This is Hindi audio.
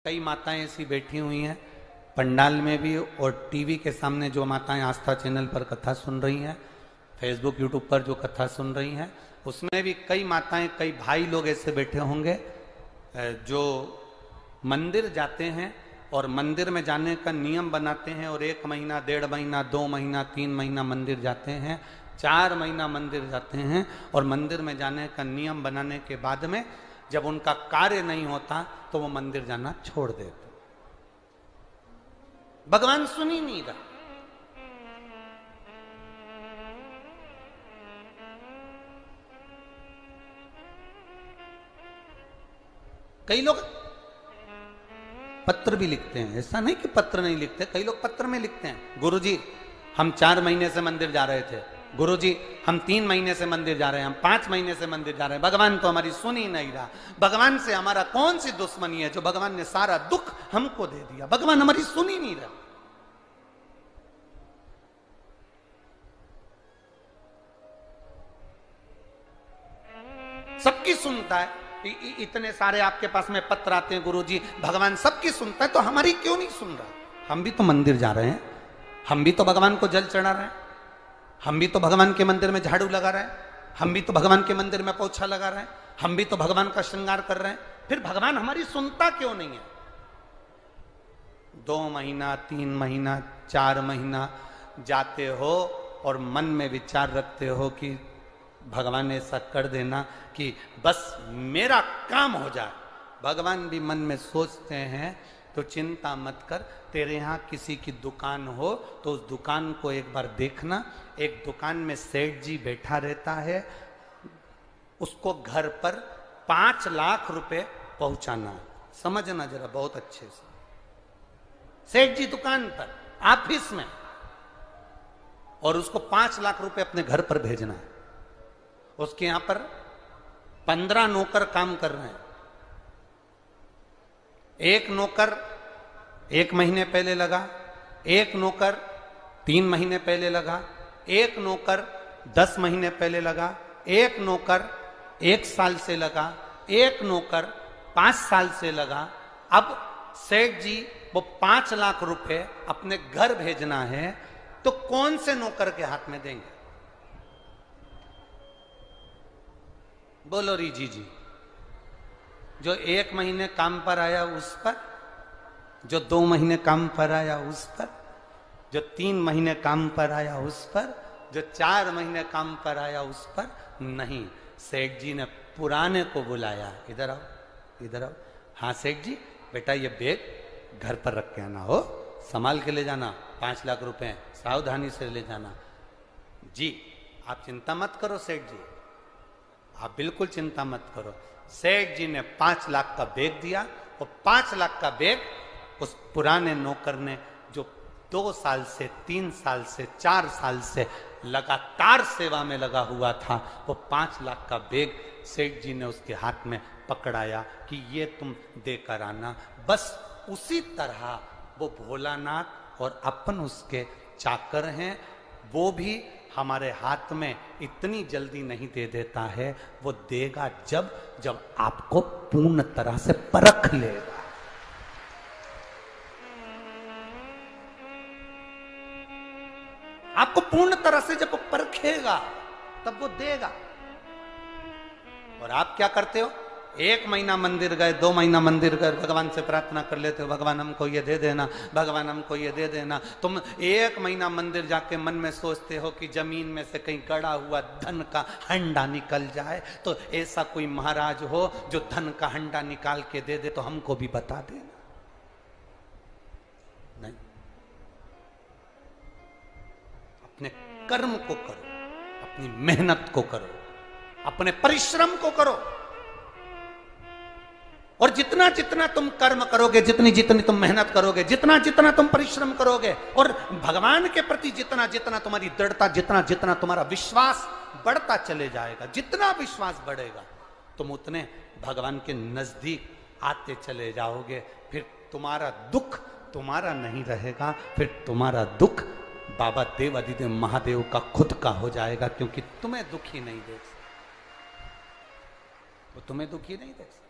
कई माताएं ऐसी बैठी हुई हैं पंडाल में भी और टीवी के सामने जो माताएं आस्था चैनल पर कथा सुन रही हैं, फेसबुक यूट्यूब पर जो कथा सुन रही हैं, उसमें भी कई माताएं कई भाई लोग ऐसे बैठे होंगे जो मंदिर जाते हैं और मंदिर में जाने का नियम बनाते हैं और 1 महीना 1.5 महीना 2 महीना 3 महीना मंदिर जाते हैं, 4 महीना मंदिर जाते हैं और मंदिर में जाने का नियम बनाने के बाद में जब उनका कार्य नहीं होता तो वो मंदिर जाना छोड़ देते। भगवान सुन ही नहीं रहा। कई लोग पत्र भी लिखते हैं, ऐसा नहीं कि पत्र नहीं लिखते, कई लोग पत्र में लिखते हैं, गुरुजी हम 4 महीने से मंदिर जा रहे थे, गुरुजी हम 3 महीने से मंदिर जा रहे हैं, हम 5 महीने से मंदिर जा रहे हैं, भगवान तो हमारी सुन ही नहीं रहा। भगवान से हमारा कौन सी दुश्मनी है जो भगवान ने सारा दुख हमको दे दिया, भगवान हमारी सुन ही नहीं रहा। सबकी सुनता है, इतने सारे आपके पास में पत्र आते हैं, गुरुजी भगवान सबकी सुनता है तो हमारी क्यों नहीं सुन रहा? हम भी तो मंदिर जा रहे हैं, हम भी तो भगवान को जल चढ़ा रहे हैं, हम भी तो भगवान के मंदिर में झाड़ू लगा रहे हैं, हम भी तो भगवान के मंदिर में पोछा लगा रहे हैं, हम भी तो भगवान का श्रृंगार कर रहे हैं, फिर भगवान हमारी सुनता क्यों नहीं है? 2 महीना 3 महीना 4 महीना जाते हो और मन में विचार रखते हो कि भगवान ऐसा कर देना कि बस मेरा काम हो जाए। भगवान भी मन में सोचते हैं तो चिंता मत कर, तेरे यहाँ किसी की दुकान हो तो उस दुकान को एक बार देखना। एक दुकान में सेठ जी बैठा रहता है, उसको घर पर 5 लाख रुपए पहुंचाना। समझना जरा बहुत अच्छे से, सेठ जी दुकान पर ऑफिस में, और उसको 5 लाख रुपए अपने घर पर भेजना है। उसके यहां पर 15 नौकर काम कर रहे हैं। एक नौकर 1 महीने पहले लगा, एक नौकर 3 महीने पहले लगा, एक नौकर 10 महीने पहले लगा, एक नौकर 1 साल से लगा, एक नौकर 5 साल से लगा। अब सेठ जी वो 5 लाख रुपए अपने घर भेजना है तो कौन से नौकर के हाथ में देंगे? बोलो रीजी जी। जो 1 महीने काम पर आया उस पर, जो 2 महीने काम पर आया उस पर, जो 3 महीने काम पर आया उस पर, जो 4 महीने काम पर आया उस पर नहीं। सेठ जी ने पुराने को बुलाया, इधर आओ इधर आओ। हाँ सेठ जी, बेटा ये बैग घर पर रख के आना, हो संभाल के ले जाना, 5 लाख रुपए सावधानी से ले जाना। जी आप चिंता मत करो सेठ जी, आप बिल्कुल चिंता मत करो। सेठ जी ने 5 लाख का बैग दिया और 5 लाख का बैग उस पुराने नौकर ने जो 2 साल से 3 साल से 4 साल से लगातार सेवा में लगा हुआ था, वो 5 लाख का बैग सेठ जी ने उसके हाथ में पकड़ाया कि ये तुम देकर आना। बस उसी तरह वो भोलानाथ और अपन उसके चाकर हैं, वो भी हमारे हाथ में इतनी जल्दी नहीं दे देता है, वो देगा जब आपको पूर्ण तरह से परख लेगा। आपको पूर्ण तरह से जब वो परखेगा तब वो देगा। और आप क्या करते हो? 1 महीना मंदिर गए, 2 महीना मंदिर गए, भगवान से प्रार्थना कर लेते हो, भगवान हमको ये दे देना, भगवान हमको ये दे देना। तुम 1 महीना मंदिर जाके मन में सोचते हो कि जमीन में से कहीं गड़ा हुआ धन का हंडा निकल जाए, तो ऐसा कोई महाराज हो जो धन का हंडा निकाल के दे दे तो हमको भी बता देना। नहीं, अपने कर्म को करो, अपनी मेहनत को करो, अपने परिश्रम को करो, और जितना जितना तुम कर्म करोगे, जितनी जितनी तुम मेहनत करोगे, जितना जितना तुम परिश्रम करोगे, और भगवान के प्रति जितना जितना तुम्हारी दृढ़ता, जितना जितना तुम्हारा विश्वास बढ़ता चले जाएगा, जितना विश्वास बढ़ेगा तुम उतने भगवान के नजदीक आते चले जाओगे। फिर तुम्हारा दुख तुम्हारा नहीं रहेगा, फिर तुम्हारा दुख बाबा देव अधिदेव महादेव का खुद का हो जाएगा, क्योंकि तुम्हें दुखी नहीं देख सकते, वो तुम्हें दुखी नहीं देख सकते।